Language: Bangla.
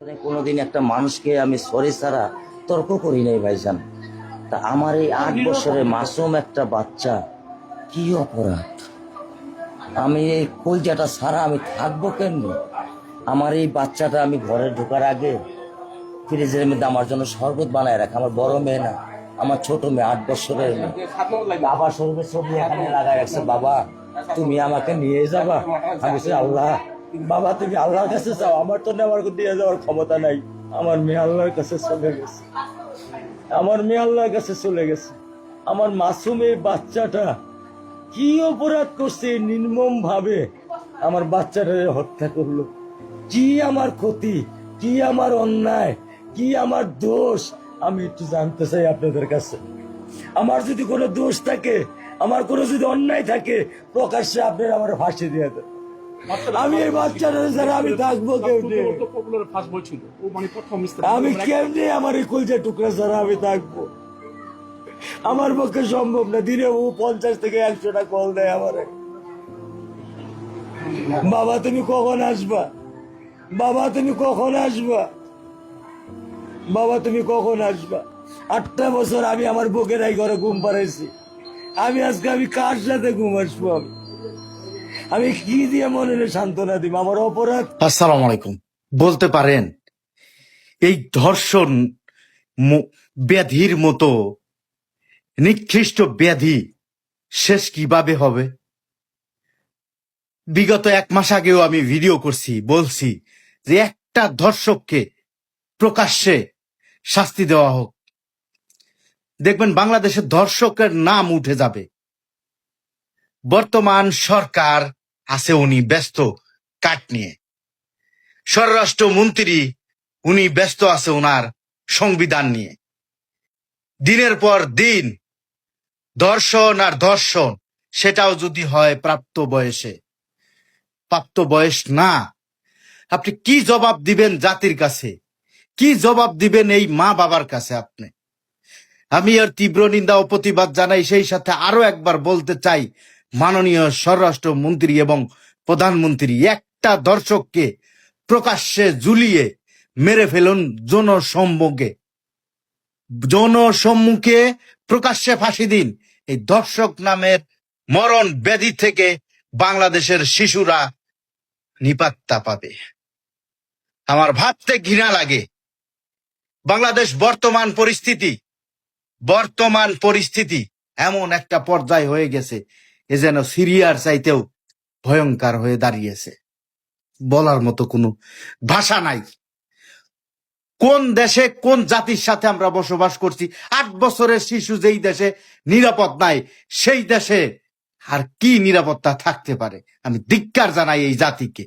কোনোদিন একটা মানুষকে আমি সরি ছাড়া তর্ক করি নাই ভাইজান। তা আমার এই 8 বছরের মাসুম একটা বাচ্চা, কি অপরাধ? আমি এই কলজাটা ছাড়া আমি থাকবো কেমনি? আমার এই বাচ্চাটা আমি ঘরে ঢোকার আগে ফ্রিজের মধ্যে আমার জন্য শরবত বানায় রাখে। আমার বড় মেয়ে না, আমার ছোট মেয়ে, 8 বছরের মেয়ে। বাবা শরীরের ছবি এখানে লাগায় রাখছে, বাবা তুমি আমাকে নিয়ে যাবা। আমি বলছি, আল্লাহ বাবা তুমি আল্লাহর কাছে যাও, আমার তো নেওয়ার দিয়ে যাওয়ার ক্ষমতা নাই। আমার মেয়ে আল্লাহর কাছে চলে গেছে, আমার মেয়ে আল্লাহর কাছে চলে গেছে। আমার মাসুম এই বাচ্চাটা কি অপরাধ করছে নির্মম ভাবে আমার বাচ্চাটাকে হত্যা করলো? কি আমার ক্ষতি, কি আমার অন্যায়, কি আমার দোষ? আমি একটু জানতে চাই আপনাদের কাছে। আমার যদি কোনো দোষ থাকে, আমার কোনো যদি অন্যায় থাকে, প্রকাশ্যে আপনারা আমার ফাঁসি দিয়ে দেন। আমি এই বাচ্চাটা ছাড়া আমি থাকবো কেমনি? আমি কেমনি আমার এই কলজা টুকরা ছাড়া আমি থাকবো? আমার পক্ষে সম্ভব না। দিনে ও 50 থেকে 100টা কল দেয় আমারে, বাবা তুমি কখন আসবা, বাবা তুমি কখন আসবা, বাবা তুমি কখন আসবা। 8টা বছর আমি আমার বুকের এই ঘরে ঘুম পাড়াইছি। আমি আজকে আমি কার সাথে ঘুম আসবো? আমি কি দিয়ে মনে সান্ত্বনা দিব? আমার অপরাধ। আসসালামু আলাইকুম। বলতে পারেন এই ধর্ষণ ব্যাধির মতো নিকৃষ্ট ব্যাধি শেষ কিভাবে হবে? বিগত 1 মাস আগেও আমি ভিডিও করছি, বলছি যে একটা ধর্ষককে প্রকাশ্যে শাস্তি দেওয়া হোক, দেখবেন বাংলাদেশের ধর্ষকের নাম উঠে যাবে। বর্তমান সরকার আছে উনি ব্যস্ত কাট নিয়ে, স্বরাষ্ট্র মন্ত্রী উনি ব্যস্ত আছে ওনার সংবিধান নিয়ে। দিনের পর দিন ধর্ষণ আর ধর্ষণ, সেটাও যদি হয় প্রাপ্ত বয়সে, প্রাপ্ত বয়স না, আপনি কি জবাব দিবেন জাতির কাছে? কি জবাব দিবেন এই মা বাবার কাছে? আপনি, আমি আর তীব্র নিন্দা ও প্রতিবাদ জানাই। সেই সাথে আরো একবার বলতে চাই, মাননীয় স্বরাষ্ট্র মন্ত্রী এবং প্রধানমন্ত্রী, একটা দর্শককে প্রকাশ্যে ঝুলিয়ে মেরে ফেলুন, জনসম্মুখে প্রকাশ্যে ফাঁসি দিন। এই দর্শক নামের মরণ ব্যাধি থেকে বাংলাদেশের শিশুরা নিপাত্তা পাবে। আমার ভাবতে ঘৃণা লাগে। বাংলাদেশ বর্তমান পরিস্থিতি এমন একটা পর্যায়ে হয়ে গেছে, এ যেন সিরিয়ার চাইতেও ভয়ঙ্কর হয়ে দাঁড়িয়েছে। বলার মতো কোনো ভাষা নাই। কোন দেশে, কোন জাতির সাথে আমরা বসবাস করছি? 8 বছরের শিশু যেই দেশে নিরাপদ নাই, সেই দেশে আর কি নিরাপত্তা থাকতে পারে? আমি ধিক্কার জানাই এই জাতিকে।